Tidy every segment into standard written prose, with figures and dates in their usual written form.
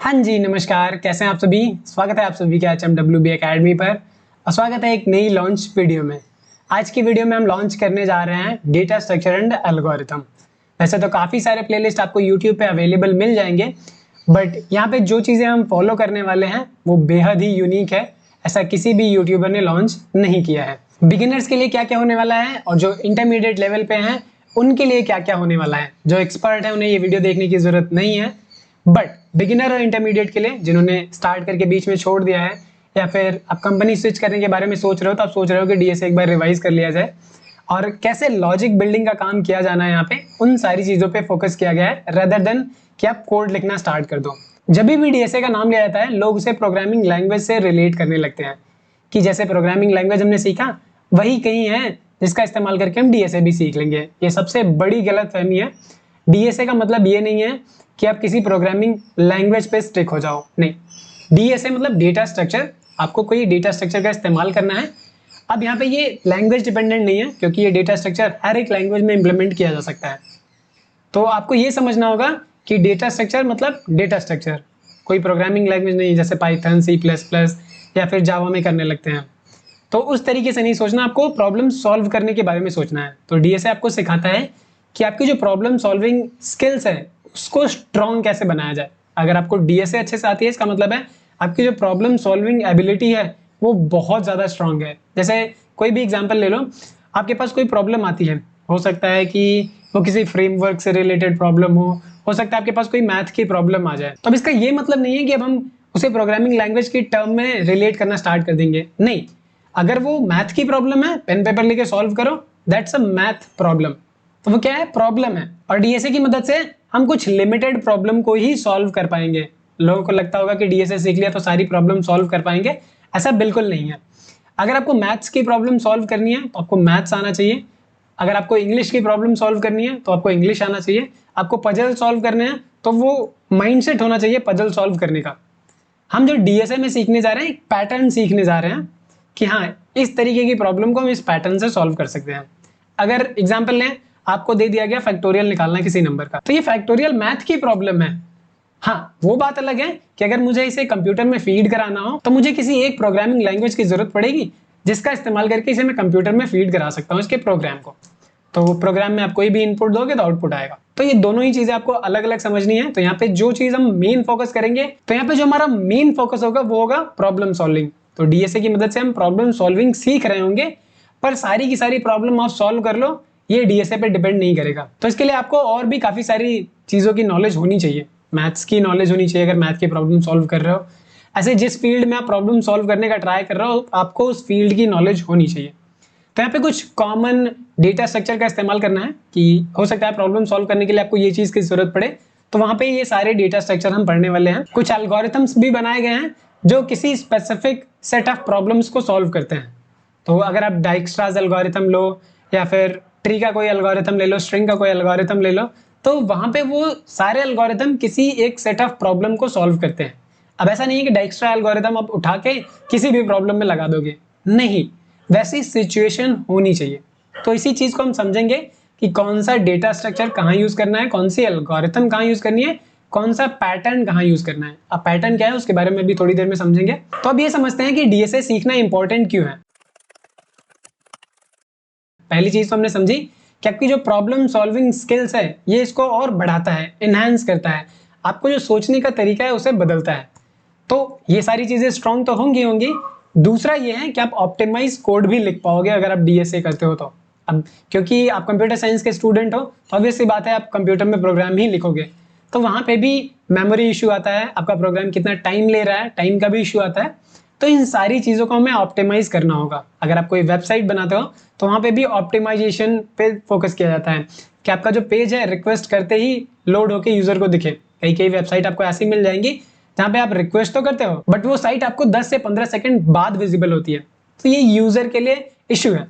हाँ जी, नमस्कार। कैसे हैं आप सभी? स्वागत है आप सभी का HMWB अकेडमी पर और स्वागत है एक नई लॉन्च वीडियो में। आज की वीडियो में हम लॉन्च करने जा रहे हैं डेटा स्ट्रक्चर एंड एल्गोरिथम। वैसे तो काफ़ी सारे प्लेलिस्ट आपको यूट्यूब पे अवेलेबल मिल जाएंगे, बट यहाँ पे जो चीज़ें हम फॉलो करने वाले हैं वो बेहद ही यूनिक है। ऐसा किसी भी यूट्यूबर ने लॉन्च नहीं किया है। बिगिनर्स के लिए क्या क्या होने वाला है और जो इंटरमीडिएट लेवल पे हैं उनके लिए क्या क्या होने वाला है। जो एक्सपर्ट है उन्हें ये वीडियो देखने की जरूरत नहीं है, बट बिगिनर और इंटरमीडिएट के लिए जिन्होंने स्टार्ट करके बीच में छोड़ दिया है या फिर आप कंपनी स्विच करने के बारे में सोच रहे हो, तो आप सोच रहे हो कि डीएसए एक बार रिवाइज कर लिया जाए और कैसे लॉजिक बिल्डिंग का काम किया जाना है, यहाँ पे उन सारी चीजों पे फोकस किया गया है रेदर देन कि आप कोड लिखना स्टार्ट कर दो। जब भी डीएसए का नाम लिया जाता है लोग उसे प्रोग्रामिंग लैंग्वेज से रिलेट करने लगते हैं कि जैसे प्रोग्रामिंग लैंग्वेज हमने सीखा वही कहीं है जिसका इस्तेमाल करके हम डीएसए भी सीख लेंगे। ये सबसे बड़ी गलतफहमी है। डीएसए का मतलब ये नहीं है कि आप किसी प्रोग्रामिंग लैंग्वेज पे स्टिक हो जाओ, नहीं। डीएसए मतलब डेटा स्ट्रक्चर। आपको कोई डेटा स्ट्रक्चर का इस्तेमाल करना है। अब यहाँ पे ये लैंग्वेज डिपेंडेंट नहीं है क्योंकि ये डेटा स्ट्रक्चर हर एक लैंग्वेज में इंप्लीमेंट किया जा सकता है। तो आपको ये समझना होगा कि डेटा स्ट्रक्चर मतलब डेटा स्ट्रक्चर, कोई प्रोग्रामिंग लैंग्वेज नहीं जैसे पाइथन, C++ या फिर जावा में करने लगते हैं। तो उस तरीके से नहीं सोचना, आपको प्रॉब्लम सॉल्व करने के बारे में सोचना है। तो डीएसए आपको सिखाता है कि आपकी जो प्रॉब्लम सॉल्विंग स्किल्स है उसको स्ट्रॉन्ग कैसे बनाया जाए। अगर आपको डीएसए अच्छे से आती है इसका मतलब है आपकी जो प्रॉब्लम सॉल्विंग एबिलिटी है वो बहुत ज़्यादा स्ट्रॉन्ग है। जैसे कोई भी एग्जांपल ले लो, आपके पास कोई प्रॉब्लम आती है, हो सकता है कि वो किसी फ्रेमवर्क से रिलेटेड प्रॉब्लम हो सकता है आपके पास कोई मैथ की प्रॉब्लम आ जाए। तो अब इसका ये मतलब नहीं है कि अब हम उसे प्रोग्रामिंग लैंग्वेज की टर्म में रिलेट करना स्टार्ट कर देंगे, नहीं। अगर वो मैथ की प्रॉब्लम है, पेन पेपर लेके सॉल्व करो, दैट्स अ मैथ प्रॉब्लम। तो वो क्या है? प्रॉब्लम है। और डीएसए की मदद से हम कुछ लिमिटेड प्रॉब्लम को ही सॉल्व कर पाएंगे। लोगों को लगता होगा कि डीएसए सीख लिया तो सारी प्रॉब्लम सॉल्व कर पाएंगे, ऐसा बिल्कुल नहीं है। अगर आपको मैथ्स की प्रॉब्लम सॉल्व करनी है तो आपको मैथ्स आना चाहिए। अगर आपको इंग्लिश की प्रॉब्लम सॉल्व करनी है तो आपको इंग्लिश आना चाहिए। आपको पजल सॉल्व करने हैं तो वो माइंडसेट होना चाहिए पजल सॉल्व करने का। हम जो डीएसए में सीखने जा रहे हैं एक पैटर्न सीखने जा रहे हैं कि हाँ, इस तरीके की प्रॉब्लम को हम इस पैटर्न से सॉल्व कर सकते हैं। अगर एग्जांपल लें, आपको दे दिया गया फैक्टोरियल निकालना किसी नंबर का, तो ये फैक्टोरियल मैथ की प्रॉब्लम है। हाँ, वो बात अलग है कि अगर मुझे इसे कंप्यूटर में फीड कराना हो तो मुझे किसी एक प्रोग्रामिंग लैंग्वेज की जरूरत पड़ेगी जिसका इस्तेमाल करके इसे मैं कंप्यूटर में फीड करा सकता हूँ इसके प्रोग्राम को। तो प्रोग्राम में आप कोई भी इनपुट दोगे तो आउटपुट आएगा। तो ये दोनों ही चीजें आपको अलग अलग समझनी है। तो यहाँ पे जो चीज हम मेन फोकस करेंगे, तो यहाँ पे जो हमारा मेन फोकस होगा वो होगा प्रॉब्लम सॉल्विंग। तो डीएसए की मदद से हम प्रॉब्लम सॉल्विंग सीख रहे होंगे, पर सारी की सारी प्रॉब्लम आप सॉल्व कर लो ये डीएसए पे डिपेंड नहीं करेगा। तो इसके लिए आपको और भी काफी सारी चीजों की नॉलेज होनी चाहिए। मैथ्स की नॉलेज होनी चाहिए अगर मैथ की प्रॉब्लम सॉल्व कर रहे हो। ऐसे जिस फील्ड में आप प्रॉब्लम सॉल्व करने का ट्राई कर रहे हो आपको उस फील्ड की नॉलेज होनी चाहिए। तो यहाँ पे कुछ कॉमन डेटा स्ट्रक्चर का इस्तेमाल करना है कि हो सकता है प्रॉब्लम सॉल्व करने के लिए आपको ये चीज की जरूरत पड़े, तो वहां पे ये सारे डेटा स्ट्रक्चर हम पढ़ने वाले हैं। कुछ एल्गोरिथम्स भी बनाए गए हैं जो किसी स्पेसिफिक सेट ऑफ प्रॉब्लम्स को सॉल्व करते हैं। तो अगर आप डाइक्स्ट्रास एल्गोरिथम लो या फिर ट्री का कोई एल्गोरिथम ले लो, स्ट्रिंग का कोई एल्गोरिथम ले लो, तो वहां पे वो सारे एल्गोरिथम किसी एक सेट ऑफ प्रॉब्लम को सॉल्व करते हैं। अब ऐसा नहीं है कि डाइक्स्ट्रा एल्गोरिथम आप उठा के किसी भी प्रॉब्लम में लगा दोगे, नहीं, वैसी सिचुएशन होनी चाहिए। तो इसी चीज को हम समझेंगे कि कौन सा डेटा स्ट्रक्चर कहाँ यूज करना है, कौन सी एल्गोरिथम कहाँ यूज करनी है, कौन सा पैटर्न कहाँ यूज करना है। अब पैटर्न क्या है उसके बारे में भी थोड़ी देर में समझेंगे। तो अब ये समझते हैं कि डीएसए सीखना इंपॉर्टेंट क्यों है। पहली चीज तो हमने समझी कि आपकी जो प्रॉब्लम सॉल्विंग स्किल्स है ये इसको और बढ़ाता है, इनहैंस करता है, आपको जो सोचने का तरीका है उसे बदलता है। तो ये सारी चीजें स्ट्रॉन्ग तो होंगी होंगी। दूसरा ये है कि आप ऑप्टिमाइज कोड भी लिख पाओगे अगर आप डीएसए करते हो तो। अब क्योंकि आप कंप्यूटर साइंस के स्टूडेंट हो तो ऑब्वियस सी बात है आप कंप्यूटर में प्रोग्राम ही लिखोगे, तो वहां पे भी मेमोरी इशू आता है, आपका प्रोग्राम कितना टाइम ले रहा है, टाइम का भी इशू आता है। तो इन सारी चीजों को हमें ऑप्टिमाइज करना होगा। अगर आप कोई वेबसाइट बनाते हो तो वहां पे भी ऑप्टिमाइजेशन पे फोकस किया जाता है कि आपका जो पेज है रिक्वेस्ट करते ही लोड होके यूजर को दिखे। कई कई वेबसाइट आपको ऐसी मिल जाएंगी जहां पे आप रिक्वेस्ट तो करते हो बट वो साइट आपको 10 से 15 सेकंड बाद विजिबल होती है। तो ये यूजर के लिए इश्यू है,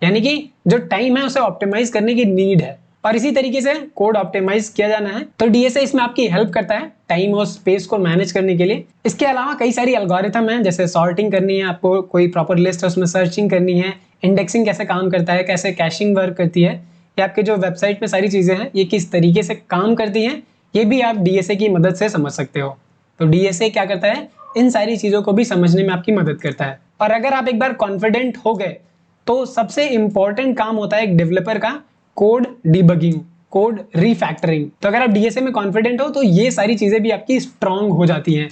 यानी कि जो टाइम है उसे ऑप्टिमाइज करने की नीड है। और इसी तरीके से कोड ऑप्टिमाइज किया जाना है तो डीएसए इसमें आपकी हेल्प करता है टाइम और स्पेस को मैनेज करने के लिए। इसके अलावा कई सारी एल्गोरिथम हैं, जैसे सॉर्टिंग करनी है, आपको कोई प्रॉपर लिस्ट है उसमें सर्चिंग करनी है, इंडेक्सिंग कैसे काम करता है, कैसे कैशिंग वर्क करती है, या आपके जो वेबसाइट में सारी चीजें हैं ये किस तरीके से काम करती हैं, ये भी आप डीएसए की मदद से समझ सकते हो। तो डीएसए क्या करता है, इन सारी चीज़ों को भी समझने में आपकी मदद करता है। और अगर आप एक बार कॉन्फिडेंट हो गए तो सबसे इंपॉर्टेंट काम होता है एक डेवलपर का कोड डिबगिंग, कोड रीफैक्टरिंग। तो अगर आप डीएसए में कॉन्फिडेंट हो तो ये सारी चीज़ें भी आपकी स्ट्रांग हो जाती हैं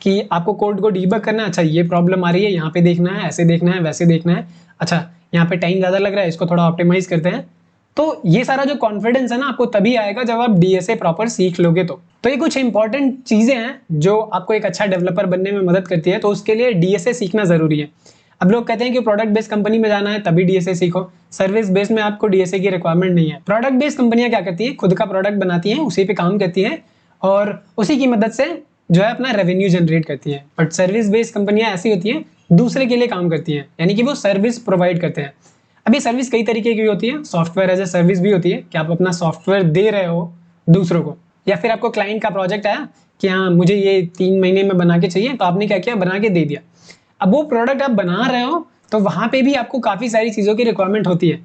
कि आपको कोड को डीबग करना है, अच्छा ये प्रॉब्लम आ रही है, यहाँ पे देखना है, ऐसे देखना है, वैसे देखना है, अच्छा यहाँ पे टाइम ज़्यादा लग रहा है, इसको थोड़ा ऑप्टिमाइज करते हैं। तो ये सारा जो कॉन्फिडेंस है ना, आपको तभी आएगा जब आप डीएसए प्रॉपर सीख लोगे। तो ये कुछ इंपॉर्टेंट चीजें हैं जो आपको एक अच्छा डेवलपर बनने में मदद करती है, तो उसके लिए डीएसए सीखना जरूरी है। अब लोग कहते हैं कि प्रोडक्ट बेस्ड कंपनी में जाना है तभी डीएसए सीखो, सर्विस बेस्ड में आपको डीएसए की रिक्वायरमेंट नहीं है। प्रोडक्ट बेस्ड कंपनियां क्या करती है, खुद का प्रोडक्ट बनाती हैं, उसी पे काम करती हैं और उसी की मदद से जो है अपना रेवेन्यू जनरेट करती हैं। बट सर्विस बेस्ड कंपनियां ऐसी होती हैं, दूसरे के लिए काम करती हैं, यानी कि वो सर्विस प्रोवाइड करते हैं। अभी सर्विस कई तरीके की होती है, सॉफ्टवेयर एज ए सर्विस भी होती है कि आप अपना सॉफ्टवेयर दे रहे हो दूसरों को, या फिर आपको क्लाइंट का प्रोजेक्ट आया कि हाँ मुझे ये 3 महीने में बना के चाहिए, तो आपने क्या किया, बना के दे दिया। अब वो प्रोडक्ट आप बना रहे हो तो वहां पे भी आपको काफी सारी चीजों की रिक्वायरमेंट होती है।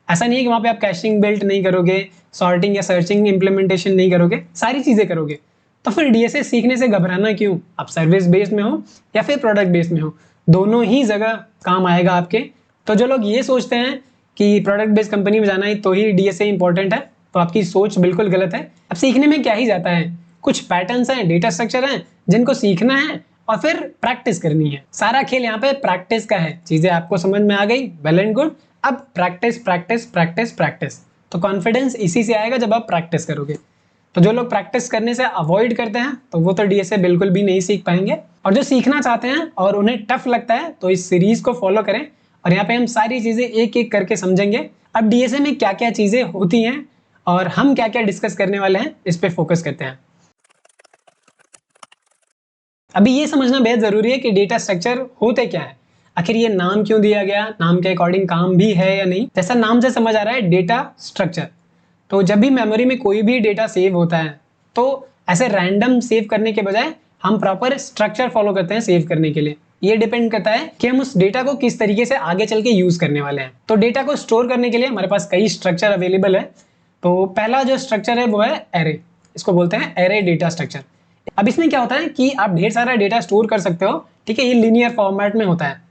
ऐसा नहीं है कि वहां पे आप कैशिंग बिल्ट नहीं करोगे, सॉर्टिंग या सर्चिंग इंप्लीमेंटेशन नहीं करोगे, सारी चीजें करोगे। तो फिर डीएसए सीखने से घबराना क्यों, आप सर्विस बेस्ड में हो या फिर प्रोडक्ट बेस्ड में हो, दोनों ही जगह काम आएगा आपके। तो जो लोग ये सोचते हैं कि प्रोडक्ट बेस्ड कंपनी में जाना है तो ही डीएसए इंपॉर्टेंट है, तो आपकी सोच बिल्कुल गलत है। अब सीखने में क्या ही जाता है, कुछ पैटर्न्स हैं, डेटा स्ट्रक्चर हैं जिनको सीखना है और फिर प्रैक्टिस करनी है। सारा खेल यहाँ पे प्रैक्टिस का है। चीजें आपको समझ में आ गई, वेल एंड गुड। अब प्रैक्टिस प्रैक्टिस प्रैक्टिस प्रैक्टिस, तो कॉन्फिडेंस इसी से आएगा जब आप प्रैक्टिस करोगे। तो जो लोग प्रैक्टिस करने से अवॉइड करते हैं तो वो तो डीएसए बिल्कुल भी नहीं सीख पाएंगे। और जो सीखना चाहते हैं और उन्हें टफ लगता है तो इस सीरीज को फॉलो करें, और यहाँ पे हम सारी चीजें एक एक करके समझेंगे। अब डीएसए में क्या क्या चीजें होती हैं और हम क्या क्या डिस्कस करने वाले हैं, इस पे फोकस करते हैं। अभी ये समझना बेहद जरूरी है कि डेटा स्ट्रक्चर होते क्या है, आखिर ये नाम क्यों दिया गया, नाम के अकॉर्डिंग काम भी है या नहीं। जैसा नाम से समझ आ रहा है, डेटा स्ट्रक्चर। तो जब भी मेमोरी में कोई भी डेटा सेव होता है तो ऐसे रैंडम सेव करने के बजाय हम प्रॉपर स्ट्रक्चर फॉलो करते हैं सेव करने के लिए। ये डिपेंड करता है कि हम उस डेटा को किस तरीके से आगे चल के यूज करने वाले हैं। तो डेटा को स्टोर करने के लिए हमारे पास कई स्ट्रक्चर अवेलेबल है। तो पहला जो स्ट्रक्चर है वो है एरे, इसको बोलते हैं एरे डेटा स्ट्रक्चर। अब इसमें क्या होता है कि आप ढेर सारा डेटा स्टोर कर सकते हो, ठीक है, ये लीनियर फॉर्मेट में होता है।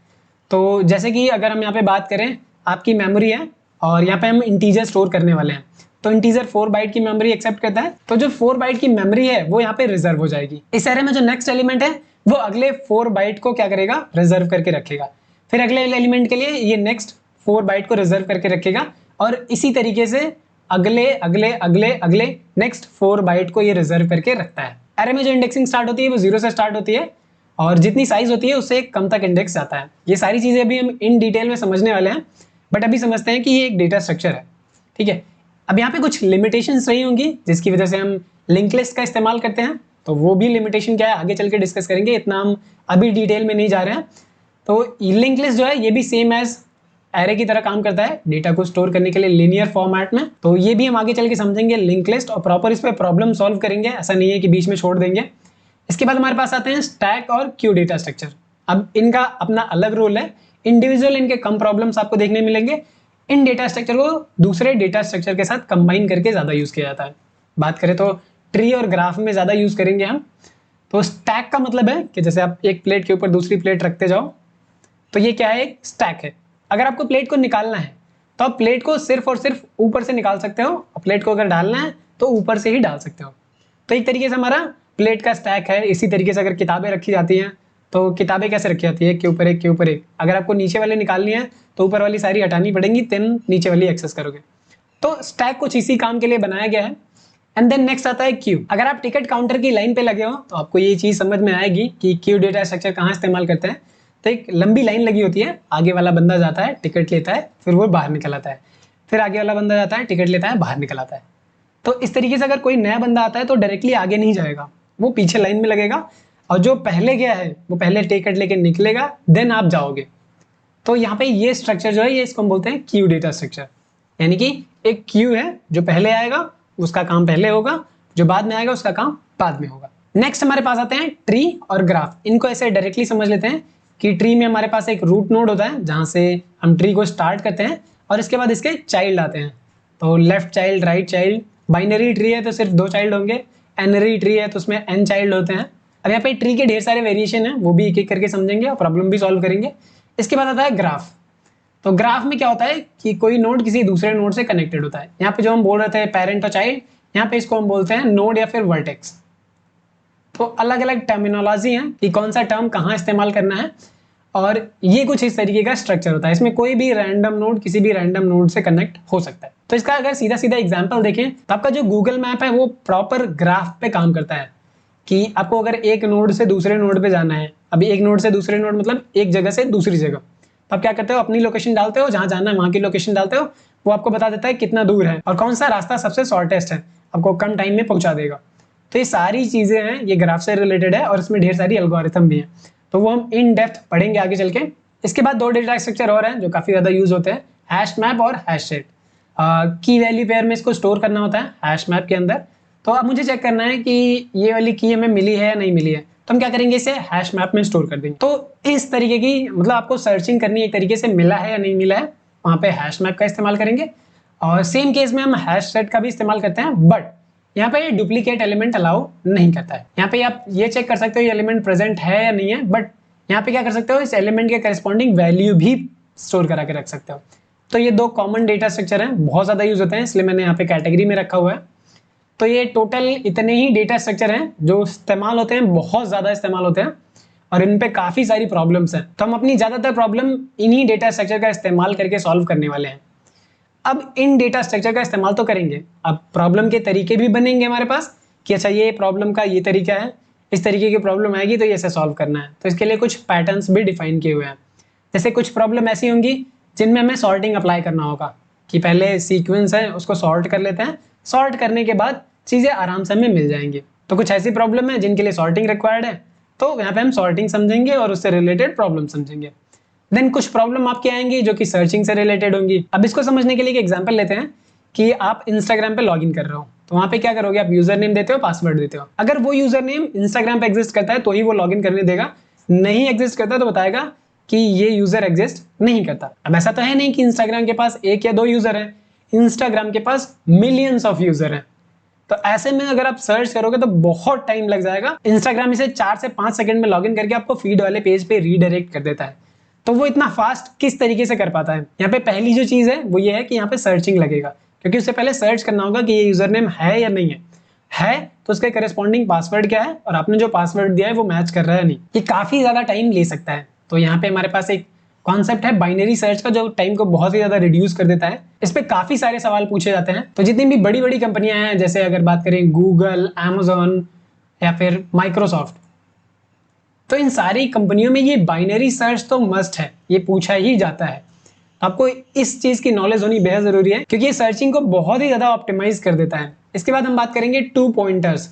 तो जैसे कि अगर हम यहाँ पे बात करें, आपकी मेमोरी है और यहाँ पे हम इंटीजर स्टोर करने वाले हैं, तो इंटीजर 4 बाइट की मेमोरी एक्सेप्ट करता है, तो जो 4 बाइट की मेमोरी है वो यहाँ पे रिजर्व हो जाएगी। इस एरे में जो नेक्स्ट एलिमेंट है वो अगले 4 बाइट को क्या करेगा, रिजर्व करके रखेगा। फिर अगले एलिमेंट के लिए ये नेक्स्ट 4 बाइट को रिजर्व करके रखेगा, और इसी तरीके से अगले अगले अगले अगले नेक्स्ट 4 बाइट को ये रिजर्व करके रखता है। एरे में जो इंडेक्सिंग स्टार्ट होती है वो 0 से स्टार्ट होती है, और जितनी साइज होती है उससे कम तक इंडेक्स जाता है। ये सारी चीजें अभी हम इन डिटेल में समझने वाले हैं, बट अभी समझते हैं कि ये एक डेटा स्ट्रक्चर है, ठीक है। अब यहाँ पे कुछ लिमिटेशंस रही होंगी जिसकी वजह से हम लिंक लिस्ट का इस्तेमाल करते हैं, तो वो भी लिमिटेशन क्या है आगे चल के डिस्कस करेंगे, इतना हम अभी डिटेल में नहीं जा रहे हैं। तो लिंक लिस्ट जो है ये भी सेम एज एरे की तरह काम करता है, डेटा को स्टोर करने के लिए लीनियर फॉर्मेट में। तो ये भी हम आगे चल के समझेंगे लिंक लिस्ट, और प्रॉपर इस पे प्रॉब्लम सॉल्व करेंगे, ऐसा नहीं है कि बीच में छोड़ देंगे। इसके बाद हमारे पास आते हैं स्टैक और क्यू डेटा स्ट्रक्चर। अब इनका अपना अलग रोल है, इंडिविजुअल इनके कम प्रॉब्लम्स आपको देखने मिलेंगे। इन डेटा स्ट्रक्चर को दूसरे डेटा स्ट्रक्चर के साथ कंबाइन करके ज्यादा यूज किया जाता है। बात करें तो ट्री और ग्राफ में ज्यादा यूज करेंगे हम। तो स्टैक का मतलब है कि जैसे आप एक प्लेट के ऊपर दूसरी प्लेट रखते जाओ, तो ये क्या है, एक स्टैक है। अगर आपको प्लेट को निकालना है तो आप प्लेट को सिर्फ और सिर्फ ऊपर से निकाल सकते हो, और प्लेट को अगर डालना है तो ऊपर से ही डाल सकते हो। तो एक तरीके से हमारा प्लेट का स्टैक है। इसी तरीके से अगर किताबें रखी जाती हैं तो किताबें कैसे रखी जाती है, एक के ऊपर एक के ऊपर एक। अगर आपको नीचे वाले निकालनी है तो ऊपर वाली सारी हटानी पड़ेंगी, तुम नीचे वाली एक्सेस करोगे। तो स्टैक कुछ इसी काम के लिए बनाया गया है। एंड देन नेक्स्ट आता है क्यू। अगर आप टिकट काउंटर की लाइन पे लगे हो तो आपको ये चीज समझ में आएगी कि क्यू डेटा स्ट्रक्चर कहाँ इस्तेमाल करते हैं। तो एक लंबी लाइन लगी होती है, आगे वाला बंदा जाता है, टिकट लेता है, फिर वो बाहर निकल आता है, फिर आगे वाला बंदा जाता है, टिकट लेता है, बाहर निकल आता है। तो इस तरीके से अगर कोई नया बंदा आता है तो डायरेक्टली आगे नहीं जाएगा, वो पीछे लाइन में लगेगा, और जो पहले गया है वो पहले टिकट लेके निकलेगा, देन आप जाओगे। तो यहाँ पे ये स्ट्रक्चर जो है ये इसको हम बोलते हैं क्यू डेटा स्ट्रक्चर। यानी कि एक क्यू है, जो पहले आएगा उसका काम पहले होगा, जो बाद में आएगा उसका काम बाद में होगा। नेक्स्ट हमारे पास आते हैं ट्री और ग्राफ। इनको ऐसे डायरेक्टली समझ लेते हैं कि ट्री में हमारे पास एक रूट नोड होता है जहां से हम ट्री को स्टार्ट करते हैं, और इसके बाद इसके चाइल्ड आते हैं। तो left child, right child. Binary tree है तो सिर्फ 2 चाइल्ड होंगे, एनरी ट्री है तो उसमें n चाइल्ड होते हैं। अब यहाँ पे ट्री के ढेर सारे वेरिएशन है, वो भी एक एक करके समझेंगे और प्रॉब्लम भी सॉल्व करेंगे। इसके बाद आता है ग्राफ। तो ग्राफ में क्या होता है कि कोई नोड किसी दूसरे नोड से कनेक्टेड होता है। यहाँ पे जो हम बोल रहे थे पेरेंट और चाइल्ड, यहाँ पे इसको हम बोलते हैं नोड या फिर वर्टेक्स। तो अलग अलग टर्मिनोलॉजी है कि कौन सा टर्म कहाँ इस्तेमाल करना है, और ये कुछ इस तरीके का स्ट्रक्चर होता है। इसमें कोई भी रैंडम नोड किसी भी रैंडम नोड से कनेक्ट हो सकता है। तो इसका अगर सीधा सीधा एग्जांपल देखें तो आपका जो गूगल मैप है वो प्रॉपर ग्राफ पे काम करता है कि आपको अगर एक नोड से दूसरे नोड पे जाना है, अभी एक नोड से दूसरे नोड मतलब एक जगह से दूसरी जगह, तो आप क्या करते हो, अपनी लोकेशन डालते हो, जहां जाना है वहां की लोकेशन डालते हो, वो आपको बता देता है कितना दूर है और कौन सा रास्ता सबसे शॉर्टेस्ट है, आपको कम टाइम में पहुंचा देगा। तो ये सारी चीजें हैं, ये ग्राफ से रिलेटेड है और इसमें ढेर सारी एल्गोरिथम भी है, तो वो हम इन डेप्थ पढ़ेंगे आगे चल के। इसके बाद दो डेटा स्ट्रक्चर और हैं जो काफी ज्यादा यूज होते हैं, हैश मैप और हैश सेट। की वैल्यू पेयर में इसको स्टोर करना होता है हैश मैप के अंदर। तो अब मुझे चेक करना है कि ये वाली की हमें मिली है या नहीं मिली है, तो हम क्या करेंगे, इसे हैश मैप में स्टोर कर देंगे। तो इस तरीके की मतलब आपको सर्चिंग करनी है एक तरीके से, मिला है या नहीं मिला है, वहां पे हैश मैप का इस्तेमाल करेंगे। और सेम केस में हम हैश सेट का भी इस्तेमाल करते हैं, बट यहाँ पे डुप्लीकेट एलिमेंट अलाउ नहीं करता है। यहाँ पे आप ये चेक कर सकते हो ये एलिमेंट प्रेजेंट है या नहीं है, बट यहाँ पे क्या कर सकते हो, इस एलिमेंट के करस्पॉन्डिंग वैल्यू भी स्टोर करा के रख सकते हो। तो ये दो कॉमन डेटा स्ट्रक्चर हैं, बहुत ज्यादा यूज होते हैं, इसलिए मैंने यहाँ पे कैटेगरी में रखा हुआ है। तो ये टोटल इतने ही डेटा स्ट्रक्चर हैं जो इस्तेमाल होते हैं, बहुत ज्यादा इस्तेमाल होते हैं और इन पे काफी सारी प्रॉब्लम्स हैं। तो हम अपनी ज्यादातर प्रॉब्लम इन्हीं डेटा स्ट्रक्चर का इस्तेमाल करके सॉल्व करने वाले हैं। अब इन डेटा स्ट्रक्चर का इस्तेमाल तो करेंगे, अब प्रॉब्लम के तरीके भी बनेंगे हमारे पास कि अच्छा ये प्रॉब्लम का ये तरीका है, इस तरीके की प्रॉब्लम आएगी तो ये ऐसे सॉल्व करना है। तो इसके लिए कुछ पैटर्न्स भी डिफाइन किए हुए हैं। जैसे कुछ प्रॉब्लम ऐसी होंगी जिनमें हमें सॉर्टिंग अप्लाई करना होगा कि पहले सीक्वेंस है उसको सॉर्ट कर लेते हैं, सॉर्ट करने के बाद चीजें आराम से हमें मिल जाएंगी। तो कुछ ऐसी प्रॉब्लम है जिनके लिए सॉर्टिंग रिक्वायर्ड है, तो यहाँ पे हम सॉर्टिंग समझेंगे और उससे रिलेटेड प्रॉब्लम समझेंगे। देन कुछ प्रॉब्लम आपकी आएंगी जो कि सर्चिंग से रिलेटेड होंगी। अब इसको समझने के लिए एक एग्जांपल लेते हैं कि आप इंस्टाग्राम पे लॉगिन कर रहे हो, तो वहां पे क्या करोगे, आप यूजर नेम देते हो, पासवर्ड देते हो। अगर वो यूजर नेम इंस्टाग्राम पे एग्जिस्ट करता है तो ही वो लॉगिन करने देगा, नहीं एग्जिस्ट करता तो बताएगा कि ये यूजर एग्जिस्ट नहीं करता। अब ऐसा तो है नहीं कि इंस्टाग्राम के पास एक या दो यूजर है, इंस्टाग्राम के पास मिलियंस ऑफ यूजर है। तो ऐसे में अगर आप सर्च करोगे तो बहुत टाइम लग जाएगा। इंस्टाग्राम इसे 4 से 5 सेकंड में लॉगिन करके आपको फीड वाले पेज पे रीडायरेक्ट कर देता है। तो वो इतना फास्ट किस तरीके से कर पाता है। यहाँ पे पहली जो चीज है वो ये है कि यहाँ पे सर्चिंग लगेगा, क्योंकि उससे पहले सर्च करना होगा कि ये यूजर नेम है या नहीं है तो उसके करस्पॉन्डिंग पासवर्ड क्या है और आपने जो पासवर्ड दिया है वो मैच कर रहा है नहीं। ये काफी ज्यादा टाइम ले सकता है। तो यहाँ पे हमारे पास एक कॉन्सेप्ट है बाइनरी सर्च का जो टाइम को बहुत ही ज्यादा रिड्यूस कर देता है। इस पे काफी सारे सवाल पूछे जाते हैं। तो जितनी भी बड़ी बड़ी कंपनियां हैं, जैसे अगर बात करें गूगल, अमेजोन या फिर माइक्रोसॉफ्ट, तो इन सारी कंपनियों में ये बाइनरी सर्च तो मस्ट है, ये पूछा ही जाता है। आपको इस चीज की नॉलेज होनी बेहद जरूरी है क्योंकि ये सर्चिंग को बहुत ही ज्यादा ऑप्टिमाइज कर देता है। इसके बाद हम बात करेंगे 2 पॉइंटर्स,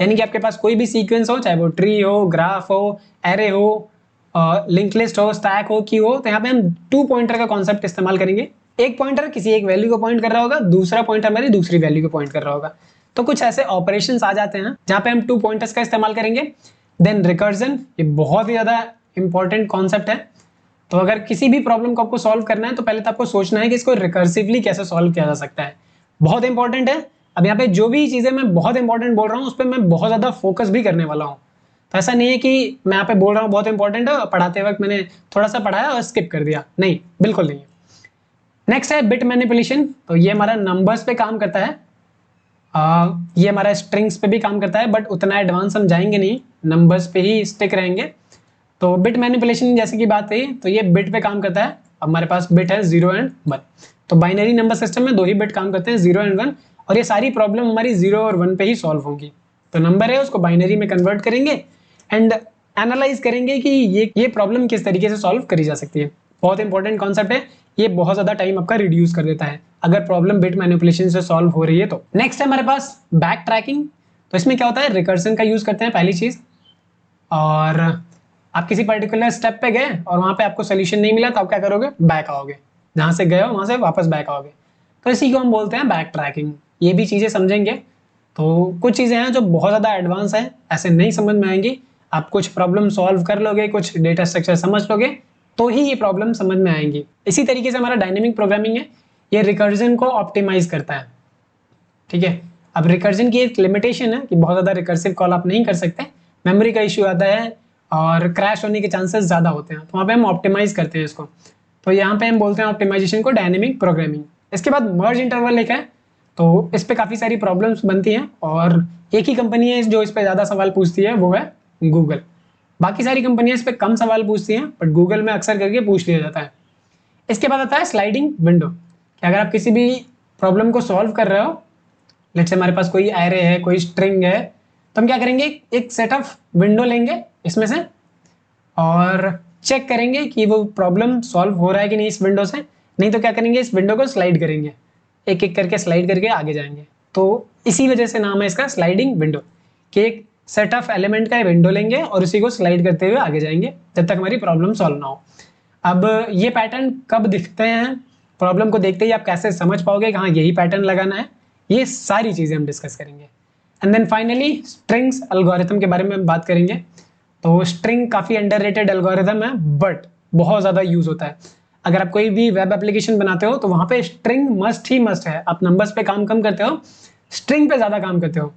यानी कि आपके पास कोई भी सीक्वेंस हो, चाहे वो ट्री हो, ग्राफ हो, एरे हो, लिंक लिस्ट हो, स्टैक हो, की हो, तो यहाँ पे हम 2 पॉइंटर का कॉन्सेप्ट इस्तेमाल करेंगे। एक पॉइंटर किसी एक वैल्यू को पॉइंट कर रहा होगा, दूसरा पॉइंटर हमारी दूसरी वैल्यू को पॉइंट कर रहा होगा। तो कुछ ऐसे ऑपरेशंस आ जाते हैं जहाँ पे हम 2 पॉइंटर्स का इस्तेमाल करेंगे। देन रिकर्जन, ये बहुत ही ज्यादा इंपॉर्टेंट कॉन्सेप्ट है। तो अगर किसी भी प्रॉब्लम को आपको सॉल्व करना है तो पहले तो आपको सोचना है कि इसको रिकर्सिवली कैसे सॉल्व किया जा सकता है, बहुत इंपॉर्टेंट है। अब यहाँ पे जो भी चीजें मैं बहुत इंपॉर्टेंट बोल रहा हूँ उस पर मैं बहुत ज्यादा फोकस भी करने वाला हूँ। तो ऐसा नहीं है कि मैं यहाँ पे बोल रहा हूँ बहुत इंपॉर्टेंट है, पढ़ाते वक्त मैंने थोड़ा सा पढ़ाया और स्किप कर दिया, नहीं, बिल्कुल नहीं है। नेक्स्ट है बिट मैनिपुलेशन। तो ये हमारा नंबर्स पे काम करता है, ये हमारा स्ट्रिंग्स पे भी काम करता है, बट उतना एडवांस हम जाएंगे नहीं, नंबर्स पे ही स्टिक रहेंगे। तो बिट मैनिपुलेशन जैसे की बात है तो ये बिट पे काम करता है। हमारे पास बिट है 0 और 1। तो बाइनरी नंबर सिस्टम में 2 ही बिट काम करते हैं, 0 और 1, और ये सारी प्रॉब्लम हमारी 0 और 1 पे ही सॉल्व होगी। तो नंबर है उसको बाइनरी में कन्वर्ट करेंगे एंड एनालाइज करेंगे कि ये प्रॉब्लम किस तरीके से सॉल्व करी जा सकती है। बहुत इंपॉर्टेंट कॉन्सेप्ट है, ये बहुत ज्यादा टाइम आपका रिड्यूस कर देता है अगर प्रॉब्लम बिट मैनिपुलेशन से सॉल्व हो रही है तो। नेक्स्ट है हमारे पास बैक ट्रैकिंग। तो इसमें क्या होता है, रिकर्सन का यूज करते हैं पहली चीज, और आप किसी पर्टिकुलर स्टेप पे गए और वहां पे आपको सोल्यूशन नहीं मिला तो आप क्या करोगे, बैक आओगे, जहां से गए हो वहां से वापस बैक आओगे। तो इसी को हम बोलते हैं बैक ट्रैकिंग। ये भी चीजें समझेंगे। तो कुछ चीजें हैं जो बहुत ज्यादा एडवांस है, ऐसे नहीं समझ में आएंगी। आप कुछ प्रॉब्लम सॉल्व कर लोगे, कुछ डेटा स्ट्रक्चर समझ लोगे तो ही ये प्रॉब्लम समझ में आएंगी। इसी तरीके से हमारा डायनेमिक प्रोग्रामिंग है, ये रिकर्जन को ऑप्टिमाइज करता है। ठीक है, अब रिकर्जन की एक लिमिटेशन है कि बहुत ज्यादा रिकर्सिव कॉल आप नहीं कर सकते, मेमोरी का इश्यू आता है और क्रैश होने के चांसेस ज़्यादा होते हैं, तो वहाँ पे हम ऑप्टिमाइज करते हैं इसको। तो यहाँ पे हम बोलते हैं ऑप्टिमाइजेशन को डायनेमिक प्रोग्रामिंग। इसके बाद मर्ज इंटरवल एक है, तो इस पे काफ़ी सारी प्रॉब्लम्स बनती हैं और एक ही कंपनी है जो इस पे ज़्यादा सवाल पूछती है, वो है गूगल। बाकी सारी कंपनियां इस पे कम सवाल पूछती हैं, बट गूगल में अक्सर करके पूछ लिया जाता है। इसके बाद आता है स्लाइडिंग विंडो, कि अगर आप किसी भी प्रॉब्लम को सॉल्व कर रहे हो, लेट्स से हमारे पास कोई एरे है, कोई स्ट्रिंग है, तो हम क्या करेंगे, एक सेट ऑफ विंडो लेंगे इसमें से और चेक करेंगे कि वो प्रॉब्लम सॉल्व हो रहा है कि नहीं इस विंडो से। नहीं तो क्या करेंगे, इस विंडो को स्लाइड करेंगे, एक एक करके स्लाइड करके आगे जाएंगे। तो इसी वजह से नाम है इसका स्लाइडिंग विंडो, कि एक सेट ऑफ एलिमेंट का विंडो लेंगे और उसी को स्लाइड करते हुए आगे जाएंगे जब तक हमारी प्रॉब्लम सॉल्व ना हो। अब ये पैटर्न कब दिखते हैं, प्रॉब्लम को देखते ही आप कैसे समझ पाओगे कि हाँ यही पैटर्न लगाना है, ये सारी चीज़ें हम डिस्कस करेंगे। And then finally strings algorithm के बारे में हम बात करेंगे। तो स्ट्रिंग काफ़ी अंडररेटेड एल्गोरिथम है, बट बहुत ज़्यादा यूज होता है। अगर आप कोई भी वेब एप्लीकेशन बनाते हो तो वहाँ पे स्ट्रिंग मस्ट ही मस्ट है। आप नंबर्स पे काम कम करते हो, स्ट्रिंग पे ज़्यादा काम करते हो।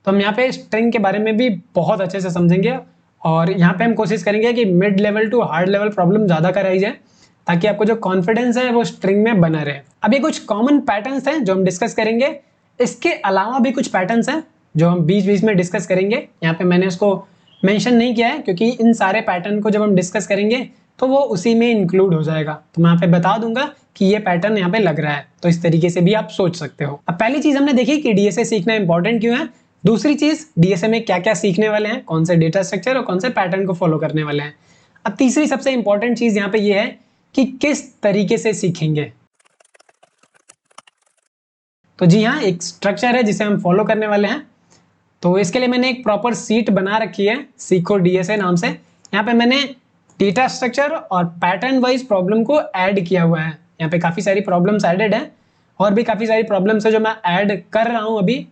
तो हम यहाँ पे स्ट्रिंग के बारे में भी बहुत अच्छे से समझेंगे और यहाँ पे हम कोशिश करेंगे कि mid level to hard level problem ज़्यादा कराई जाए, ताकि आपको जो कॉन्फिडेंस है वो स्ट्रिंग में बना रहे। अब ये कुछ कॉमन पैटर्न्स हैं जो हम डिस्कस करेंगे। इसके अलावा भी कुछ पैटर्न्स हैं जो हम बीच बीच में डिस्कस करेंगे। यहाँ पे मैंने उसको मेंशन नहीं किया है क्योंकि इन सारे पैटर्न को जब हम डिस्कस करेंगे तो वो उसी में इंक्लूड हो जाएगा। तो मैं यहाँ पे बता दूंगा कि ये पैटर्न यहाँ पे लग रहा है, तो इस तरीके से भी आप सोच सकते हो। अब पहली चीज हमने देखी कि डीएसए सीखना इंपॉर्टेंट क्यों है। दूसरी चीज, डीएसए में क्या क्या सीखने वाले हैं, कौन से डेटा स्ट्रक्चर और कौन से पैटर्न को फॉलो करने वाले हैं। अब तीसरी सबसे इंपॉर्टेंट चीज यहाँ पे ये है कि किस तरीके से सीखेंगे। तो जी हाँ, एक स्ट्रक्चर है जिसे हम फॉलो करने वाले हैं। तो इसके लिए मैंने एक प्रॉपर सीट बना रखी है, सीखो डीएसए नाम से। यहाँ पे मैंने डेटा स्ट्रक्चर और पैटर्न वाइज प्रॉब्लम को ऐड किया हुआ है। यहाँ पे काफ़ी सारी प्रॉब्लम्स एडेड हैं और भी काफ़ी सारी प्रॉब्लम्स है जो मैं ऐड कर रहा हूँ अभी,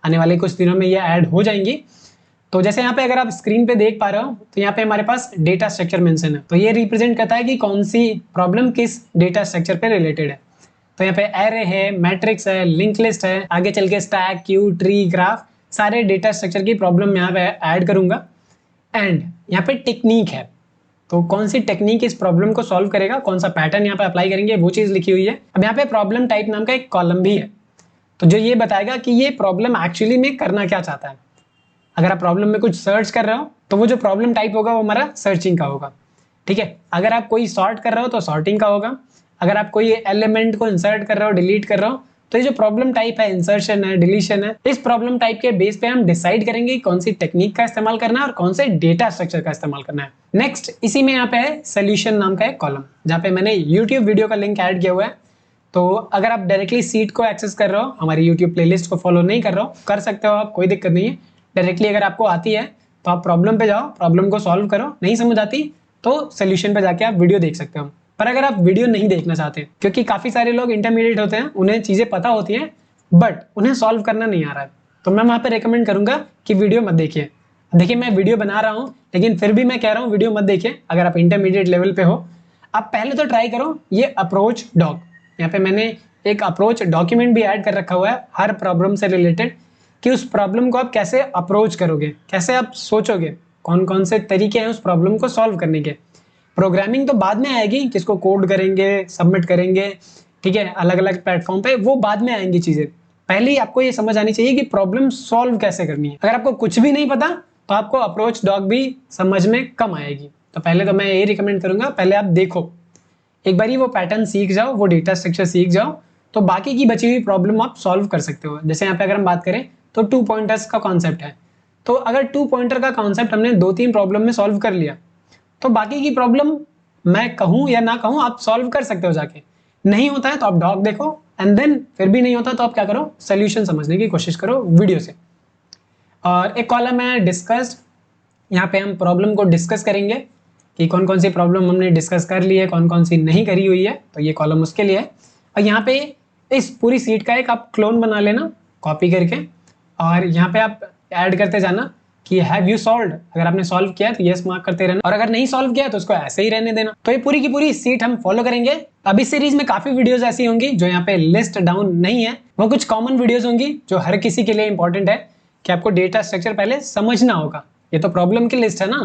आने वाले कुछ दिनों में ये ऐड हो जाएंगी। तो जैसे यहाँ पे अगर आप स्क्रीन पे देख पा रहे हो तो यहाँ पे हमारे पास डेटा स्ट्रक्चर मेंशन है। तो ये रिप्रेजेंट करता है कि कौन सी प्रॉब्लम किस डेटा स्ट्रक्चर पे रिलेटेड है। तो यहाँ पे एरे है, मैट्रिक्स है, लिंक लिस्ट है, आगे चल के स्टैक, क्यू, ट्री, ग्राफ, सारे डेटा स्ट्रक्चर की प्रॉब्लम यहाँ पे ऐड करूंगा। एंड यहाँ पे टेक्निक है, तो कौन सी टेक्निक इस प्रॉब्लम को सॉल्व करेगा, कौन सा पैटर्न यहाँ पे अप्लाई करेंगे, वो चीज लिखी हुई है। अब यहाँ पे प्रॉब्लम टाइप नाम का एक कॉलम भी है, तो जो ये बताएगा कि ये प्रॉब्लम एक्चुअली में करना क्या चाहता है। अगर आप प्रॉब्लम में कुछ सर्च कर रहे हो तो वो जो प्रॉब्लम टाइप होगा वो हमारा सर्चिंग का होगा, ठीक है। अगर आप कोई सॉर्ट कर रहे हो तो सॉर्टिंग का होगा। अगर आप कोई एलिमेंट को इंसर्ट कर रहे हो, डिलीट कर रहे हो, तो ये जो प्रॉब्लम टाइप है, इंसर्शन है, डिलीशन है, इस प्रॉब्लम टाइप के बेस पे हम डिसाइड करेंगे कौन सी टेक्निक का इस्तेमाल करना है और कौन से डेटा स्ट्रक्चर का इस्तेमाल करना है। नेक्स्ट इसी में यहाँ पे है सोल्यूशन नाम का एक कॉलम, जहाँ पे मैंने यूट्यूब वीडियो का लिंक ऐड किया हुआ है। तो अगर आप डायरेक्टली सीट को एक्सेस कर रहे हो, हमारी यूट्यूब प्लेलिस्ट को फॉलो नहीं कर रहे हो, कर सकते हो आप, कोई दिक्कत नहीं है। डायरेक्टली अगर आपको आती है तो आप प्रॉब्लम पे जाओ, प्रॉब्लम को सॉल्व करो, नहीं समझ आती तो सोल्यूशन पे जाके आप वीडियो देख सकते हो। पर अगर आप वीडियो नहीं देखना चाहते, क्योंकि काफ़ी सारे लोग इंटरमीडिएट होते हैं, उन्हें चीज़ें पता होती हैं बट उन्हें सॉल्व करना नहीं आ रहा है, तो मैं वहाँ पे रिकमेंड करूँगा कि वीडियो मत देखिए। देखिए मैं वीडियो बना रहा हूँ लेकिन फिर भी मैं कह रहा हूँ वीडियो मत देखिए। अगर आप इंटरमीडिएट लेवल पे हो, आप पहले तो ट्राई करो ये अप्रोच डॉक। यहाँ पे मैंने एक अप्रोच डॉक्यूमेंट भी ऐड कर रखा हुआ है हर प्रॉब्लम से रिलेटेड, कि उस प्रॉब्लम को आप कैसे अप्रोच करोगे, कैसे आप सोचोगे, कौन कौन से तरीके हैं उस प्रॉब्लम को सॉल्व करने के। प्रोग्रामिंग तो बाद में आएगी, किसको कोड करेंगे, सबमिट करेंगे, ठीक है, अलग अलग प्लेटफॉर्म पे, वो बाद में आएंगी चीज़ें। पहले ही आपको ये समझ आनी चाहिए कि प्रॉब्लम सॉल्व कैसे करनी है। अगर आपको कुछ भी नहीं पता तो आपको अप्रोच डॉक भी समझ में कम आएगी। तो पहले तो मैं ये रिकमेंड करूंगा, पहले आप देखो, एक बार वो पैटर्न सीख जाओ, वो डेटा स्ट्रक्चर सीख जाओ, तो बाकी की बची हुई प्रॉब्लम आप सॉल्व कर सकते हो। जैसे यहाँ पे अगर हम बात करें तो 2 पॉइंटर्स का कॉन्सेप्ट है, तो अगर 2 पॉइंटर का कॉन्सेप्ट हमने 2-3 प्रॉब्लम में सॉल्व कर लिया तो बाकी की प्रॉब्लम, मैं कहूँ या ना कहूँ, आप सॉल्व कर सकते हो जाके। नहीं होता है तो आप डॉक देखो, एंड देन फिर भी नहीं होता तो आप क्या करो, सोल्यूशन समझने की कोशिश करो वीडियो से। और एक कॉलम है डिस्कस्ड, यहाँ पे हम प्रॉब्लम को डिस्कस करेंगे कि कौन कौन सी प्रॉब्लम हमने डिस्कस कर ली है, कौन कौन सी नहीं करी हुई है, तो ये कॉलम उसके लिए है। और यहाँ पे इस पूरी सीट का एक आप क्लोन बना लेना कॉपी करके, और यहाँ पे आप ऐड करते जाना कि हैव यू सॉल्व्ड। अगर आपने सॉल्व किया तो यस मार्क करते रहना, और अगर नहीं सॉल्व किया तो उसको ऐसे ही रहने देना। तो ये पूरी की पूरी सीट हम फॉलो करेंगे। अब इस सीरीज में काफी वीडियोस ऐसी होंगी जो यहाँ पे लिस्ट डाउन नहीं है, वो कुछ कॉमन वीडियोस होंगी जो हर किसी के लिए इंपॉर्टेंट है कि आपको डेटा स्ट्रक्चर पहले समझना होगा। ये तो प्रॉब्लम की लिस्ट है ना।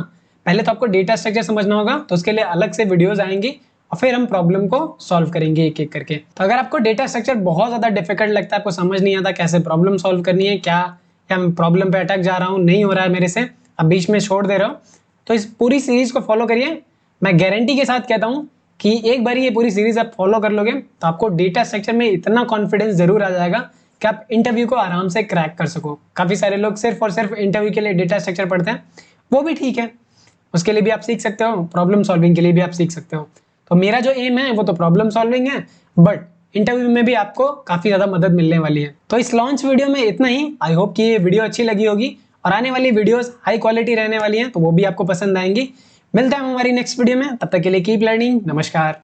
पहले तो आपको डेटा स्ट्रक्चर समझना होगा, तो उसके लिए अलग से वीडियोस आएंगी और फिर हम प्रॉब्लम को सॉल्व करेंगे एक एक करके। तो अगर आपको डेटा स्ट्रक्चर बहुत ज़्यादा डिफिकल्ट लगता है, आपको समझ नहीं आता कैसे प्रॉब्लम सॉल्व करनी है, क्या या मैं प्रॉब्लम पे अटक जा रहा हूँ, नहीं हो रहा है मेरे से, अब बीच में छोड़ दे रहा हूँ, तो इस पूरी सीरीज को फॉलो करिए। मैं गारंटी के साथ कहता हूँ कि एक बार ये पूरी सीरीज आप फॉलो कर लोगे तो आपको डेटा स्ट्रक्चर में इतना कॉन्फिडेंस जरूर आ जाएगा कि आप इंटरव्यू को आराम से क्रैक कर सको। काफी सारे लोग सिर्फ और सिर्फ इंटरव्यू के लिए डेटा स्ट्रक्चर पढ़ते हैं, वो भी ठीक है, उसके लिए भी आप सीख सकते हो, प्रॉब्लम सॉल्विंग के लिए भी आप सीख सकते हो। तो मेरा जो एम है वो तो प्रॉब्लम सॉल्विंग है, बट इंटरव्यू में भी आपको काफी ज्यादा मदद मिलने वाली है। तो इस लॉन्च वीडियो में इतना ही। आई होप कि ये वीडियो अच्छी लगी होगी और आने वाली वीडियोस हाई क्वालिटी रहने वाली हैं, तो वो भी आपको पसंद आएंगी। मिलते हैं हम हमारी नेक्स्ट वीडियो में, तब तक के लिए कीप लर्निंग। नमस्कार।